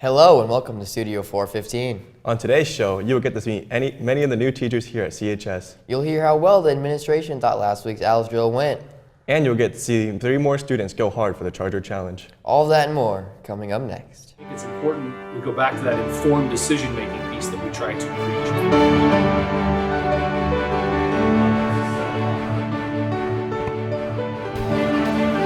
Hello and welcome to Studio 415. On today's show, you will get to meet many of the new teachers here at CHS. You'll hear how well the administration thought last week's ALS drill went. And you'll get to see 3 more students go hard for the Charger Challenge. All of that and more coming up next. I think it's important we go back to that informed decision-making piece that we try to preach.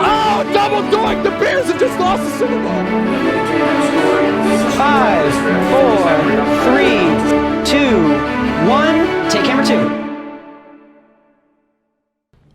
Oh, double doink! The Bears have just lost the Super Bowl! 5, 4, 3, 2, 1. Take camera 2.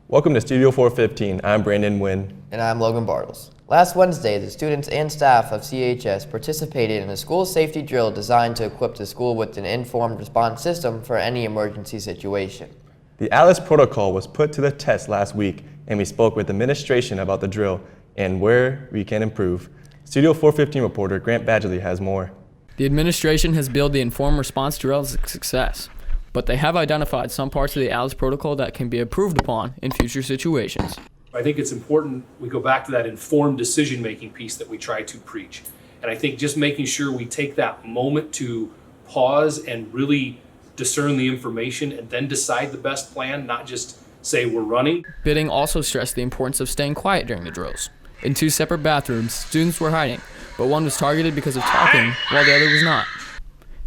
Welcome to Studio 415. I'm Brandon Nguyen. And I'm Logan Bartles. Last Wednesday, the students and staff of CHS participated in a school safety drill designed to equip the school with an informed response system for any emergency situation. The ALS protocol was put to the test last week, and we spoke with administration about the drill and where we can improve. Studio 415 reporter Grant Badgley has more. The administration has billed the informed response drill as a success, but they have identified some parts of the ALS protocol that can be improved upon in future situations. I think it's important we go back to that informed decision-making piece that we try to preach. And I think just making sure we take that moment to pause and really discern the information and then decide the best plan, not just say we're running. Bidding also stressed the importance of staying quiet during the drills. In 2 separate bathrooms, students were hiding, but one was targeted because of talking while the other was not.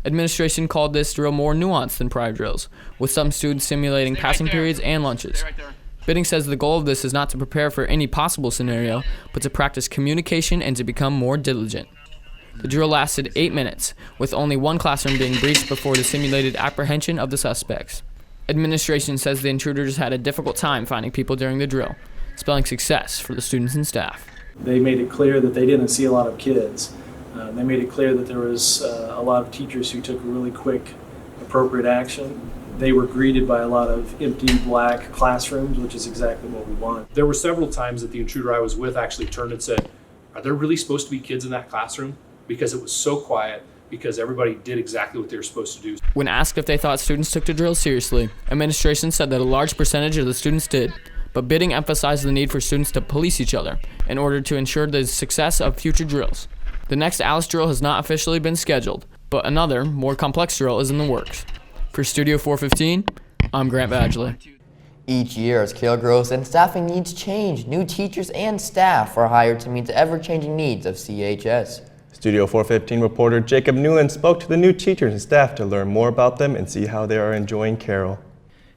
Administration called this drill more nuanced than prior drills, with some students simulating passing periods and lunches. Bidding says the goal of this is not to prepare for any possible scenario, but to practice communication and to become more diligent. The drill lasted 8 minutes, with only one classroom being breached before the simulated apprehension of the suspects. Administration says the intruders had a difficult time finding people during the drill, spelling success for the students and staff. They made it clear that they didn't see a lot of kids. They made it clear that there was a lot of teachers who took really quick, appropriate action. They were greeted by a lot of empty black classrooms, which is exactly what we want. There were several times that the intruder I was with actually turned and said, "Are there really supposed to be kids in that classroom?" Because it was so quiet, because everybody did exactly what they were supposed to do. When asked if they thought students took the drill seriously, administration said that a large percentage of the students did, but bidding emphasized the need for students to police each other in order to ensure the success of future drills. The next ALS drill has not officially been scheduled, but another, more complex drill is in the works. For Studio 415, I'm Grant Badgley. Each year, as Carroll grows and staffing needs change, new teachers and staff are hired to meet the ever-changing needs of CHS. Studio 415 reporter Jacob Newland spoke to the new teachers and staff to learn more about them and see how they are enjoying Carroll.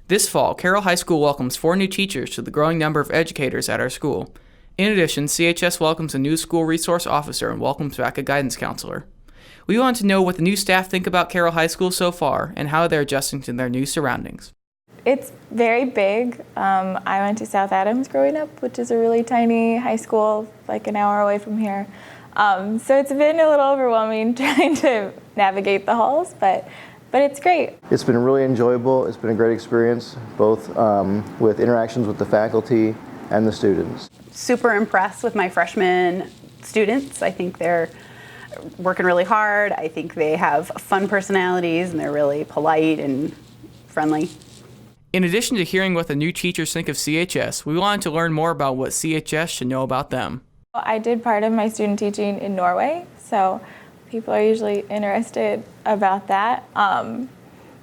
This fall, Carroll High School welcomes 4 new teachers to the growing number of educators at our school. In addition, CHS welcomes a new school resource officer and welcomes back a guidance counselor. We want to know what the new staff think about Carroll High School so far and how they're adjusting to their new surroundings. It's very big. I went to South Adams growing up, which is a really tiny high school, like an hour away from here. So it's been a little overwhelming trying to navigate the halls, but it's great. It's been really enjoyable. It's been a great experience, both with interactions with the faculty and the students. Super impressed with my freshman students. I think they're working really hard. I think they have fun personalities and they're really polite and friendly. In addition to hearing what the new teachers think of CHS, we wanted to learn more about what CHS should know about them. I did part of my student teaching in Norway, so people are usually interested about that.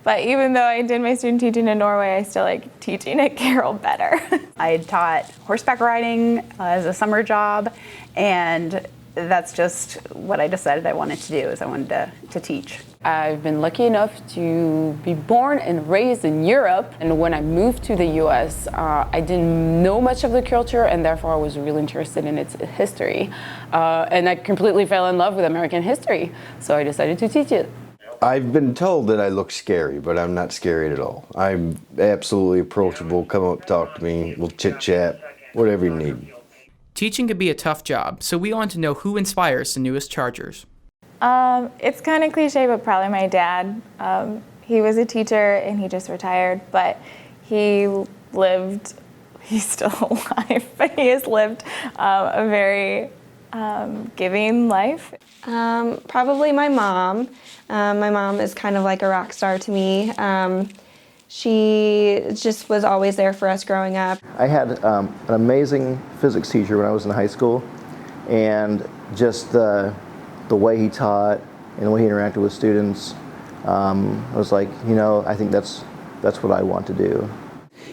But even though I did my student teaching in Norway, I still like teaching at Carroll better. I had taught horseback riding as a summer job, and that's just what I decided I wanted to do, is I wanted to teach. I've been lucky enough to be born and raised in Europe, and when I moved to the US, I didn't know much of the culture, and therefore I was really interested in its history. And I completely fell in love with American history, so I decided to teach it. I've been told that I look scary, but I'm not scary at all. I'm absolutely approachable. Come up, talk to me, we'll chit-chat, whatever you need. Teaching can be a tough job, so we want to know who inspires the newest Chargers. It's kind of cliche, but probably my dad. He was a teacher and he just retired, but he's still alive, but he has lived a very giving life. Probably my mom. My mom is kind of like a rock star to me. She just was always there for us growing up. I had an amazing physics teacher when I was in high school, and just the the way he taught and the way he interacted with students, I was like, I think that's what I want to do.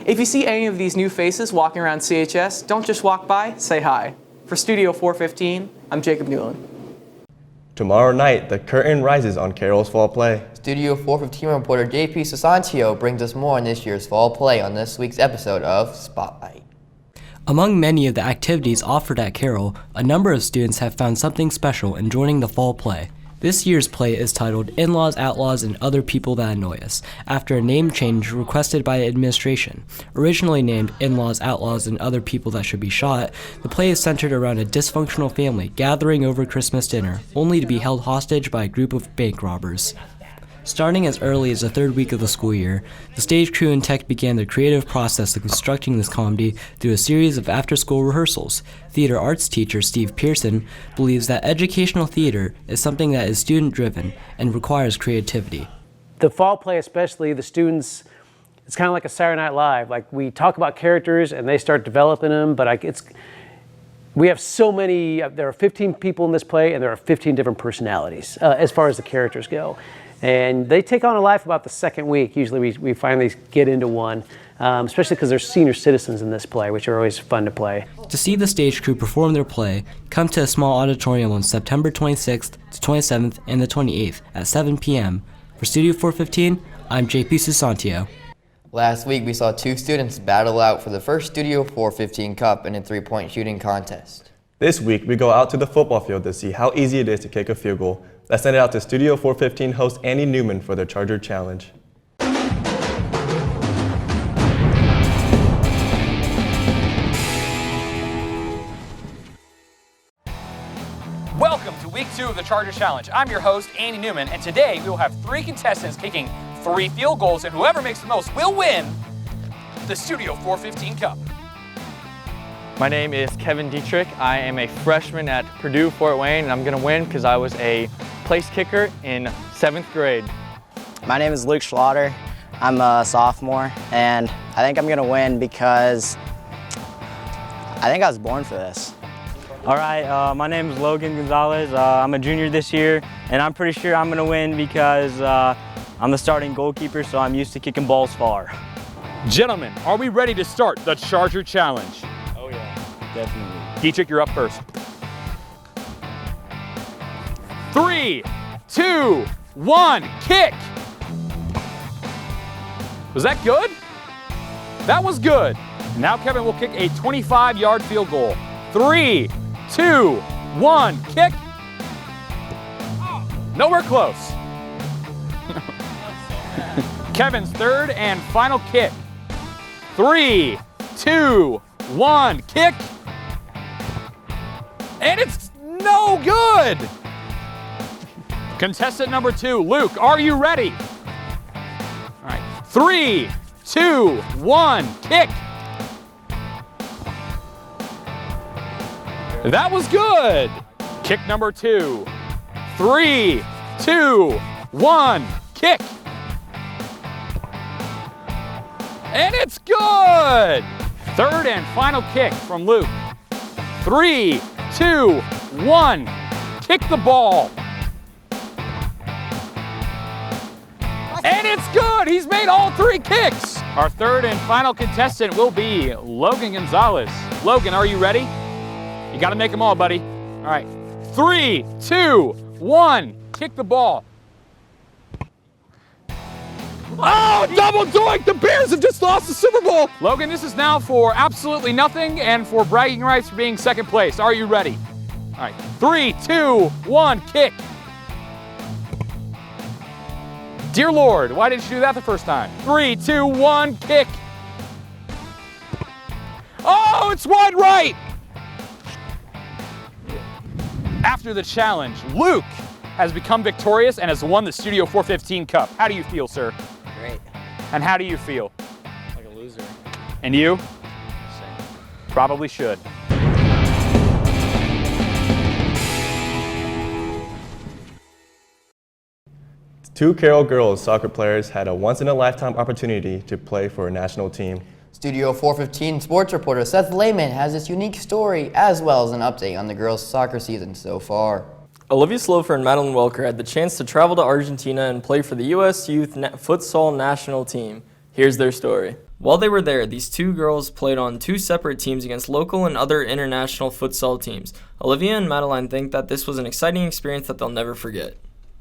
If you see any of these new faces walking around CHS, don't just walk by, say hi. For Studio 415, I'm Jacob Newland. Tomorrow night, the curtain rises on Carroll's fall play. Studio 415 reporter JP Sasantio brings us more on this year's fall play on this week's episode of Spotlight. Among many of the activities offered at Carroll, a number of students have found something special in joining the fall play. This year's play is titled In-Laws, Outlaws, and Other People That Annoy Us, after a name change requested by the administration. Originally named In-Laws, Outlaws, and Other People That Should Be Shot, the play is centered around a dysfunctional family gathering over Christmas dinner, only to be held hostage by a group of bank robbers. Starting as early as the third week of the school year, the stage crew and tech began the creative process of constructing this comedy through a series of after-school rehearsals. Theater arts teacher Steve Pearson believes that educational theater is something that is student-driven and requires creativity. The fall play especially, the students, it's kind of like a Saturday Night Live. Like, we talk about characters and they start developing them, but we have so many, there are 15 people in this play and there are 15 different personalities as far as the characters go. And they take on a life about the second week. Usually we finally get into one, especially because there's senior citizens in this play, which are always fun to play. To see the stage crew perform their play, come to a small auditorium on September 26th to 27th and the 28th at 7 p.m. For Studio 415, I'm JP Susantio. Last week, we saw two students battle out for the first Studio 415 Cup in a three-point shooting contest. This week, we go out to the football field to see how easy it is to kick a field goal. Let's send it out to Studio 415 host Andy Newman for their Charger Challenge. Welcome to week 2 of the Charger Challenge. I'm your host, Andy Newman, and today we will have 3 contestants kicking 3 field goals, and whoever makes the most will win the Studio 415 Cup. My name is Kevin Dietrich. I am a freshman at Purdue Fort Wayne, and I'm going to win because I was a place kicker in 7th grade. My name is Luke Schlatter. I'm a sophomore, and I think I'm going to win because I think I was born for this. All right, my name is Logan Gonzalez. I'm a junior this year, and I'm pretty sure I'm going to win because I'm the starting goalkeeper, so I'm used to kicking balls far. Gentlemen, are we ready to start the Charger Challenge? Oh yeah, definitely. Dietrich, you're up first. 3, 2, 1, kick! Was that good? That was good. Now Kevin will kick a 25-yard field goal. 3, 2, 1, kick! Nowhere close. Kevin's third and final kick. 3, 2, 1, kick! And it's no good! Contestant number 2, Luke, are you ready? All right, 3, 2, 1, kick! That was good! Kick number 2. 3, 2, 1, kick! And it's good! Third and final kick from Luke. 3, 2, 1, kick the ball. And it's good! He's made all 3 kicks! Our third and final contestant will be Logan Gonzalez. Logan, are you ready? You gotta make them all, buddy. All right, 3, 2, 1, kick the ball. Oh, double doink! The Bears have just lost the Super Bowl! Logan, this is now for absolutely nothing and for bragging rights for being second place. Are you ready? All right, 3, 2, 1, kick. Dear Lord, why didn't you do that the first time? 3, 2, 1, kick. Oh, it's wide right! After the challenge, Luke has become victorious and has won the Studio 415 Cup. How do you feel, sir? Great. And how do you feel? Like a loser. And you? Same. Probably should. Two Carroll girls soccer players had a once-in-a-lifetime opportunity to play for a national team. Studio 415 sports reporter Seth Lehman has this unique story as well as an update on the girls' soccer season so far. Olivia Slofer and Madeline Welker had the chance to travel to Argentina and play for the U.S. Youth Futsal National Team. Here's their story. While they were there, these two girls played on two separate teams against local and other international futsal teams. Olivia and Madeline think that this was an exciting experience that they'll never forget.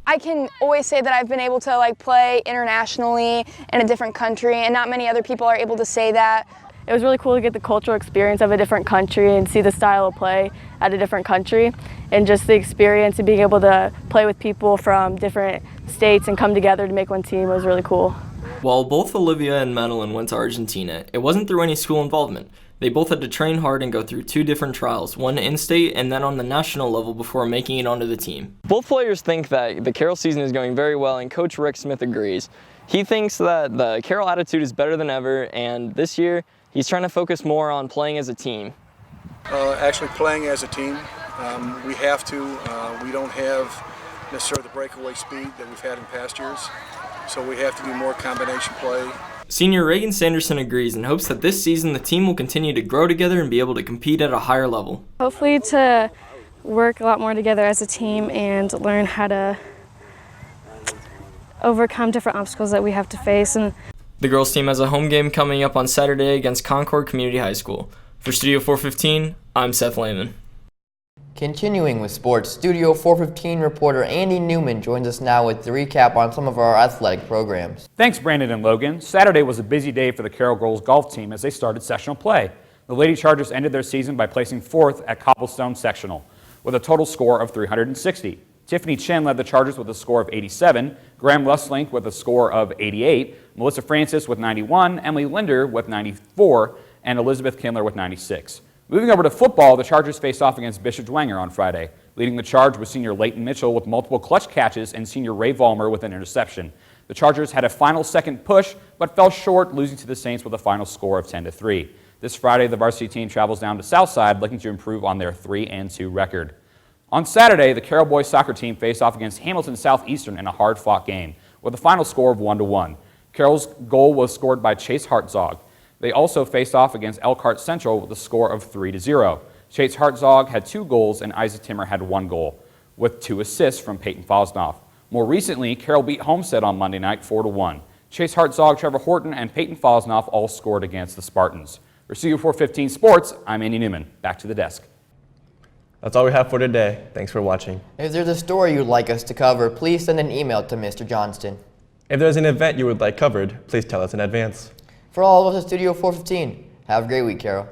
I can always say that I've been able to play internationally in a different country, and not many other people are able to say that. It was really cool to get the cultural experience of a different country and see the style of play at a different country, and just the experience of being able to play with people from different states and come together to make one team was really cool. While both Olivia and Madeline went to Argentina, it wasn't through any school involvement. They both had to train hard and go through two different trials, one in-state and then on the national level before making it onto the team. Both players think that the Carroll season is going very well, and Coach Rick Smith agrees. He thinks that the Carroll attitude is better than ever, and this year he's trying to focus more on playing as a team. Actually playing as a team. We have to. We don't have necessarily the breakaway speed that we've had in past years, so we have to do more combination play. Senior Reagan Sanderson agrees and hopes that this season the team will continue to grow together and be able to compete at a higher level. Hopefully to work a lot more together as a team and learn how to overcome different obstacles that we have to face. And the girls team has a home game coming up on Saturday against Concord Community High School. For Studio 415, I'm Seth Lehman. Continuing with sports, Studio 415 reporter Andy Newman joins us now with the recap on some of our athletic programs. Thanks, Brandon and Logan. Saturday was a busy day for the Carroll girls golf team as they started sectional play. The Lady Chargers ended their season by placing 4th at Cobblestone Sectional with a total score of 360. Tiffany Chen led the Chargers with a score of 87, Graham Lustlink with a score of 88, Melissa Francis with 91, Emily Linder with 94, and Elizabeth Kindler with 96. Moving over to football, the Chargers faced off against Bishop Dwenger on Friday. Leading the charge was senior Leighton Mitchell with multiple clutch catches and senior Ray Vollmer with an interception. The Chargers had a final second push, but fell short, losing to the Saints with a final score of 10-3. This Friday, the varsity team travels down to Southside, looking to improve on their 3-2 record. On Saturday, the Carroll boys soccer team faced off against Hamilton Southeastern in a hard-fought game, with a final score of 1-1. Carroll's goal was scored by Chase Hartzog. They also faced off against Elkhart Central with a score of 3-0. Chase Hartzog had 2 goals and Isaac Timmer had 1 goal, with 2 assists from Peyton Fosnoff. More recently, Carroll beat Homestead on Monday night 4-1. Chase Hartzog, Trevor Horton, and Peyton Fosnoff all scored against the Spartans. For Studio 415 Sports, I'm Andy Newman. Back to the desk. That's all we have for today. Thanks for watching. If there's a story you'd like us to cover, please send an email to Mr. Johnston. If there's an event you would like covered, please tell us in advance. For all of us at Studio 415, have a great week, Carroll.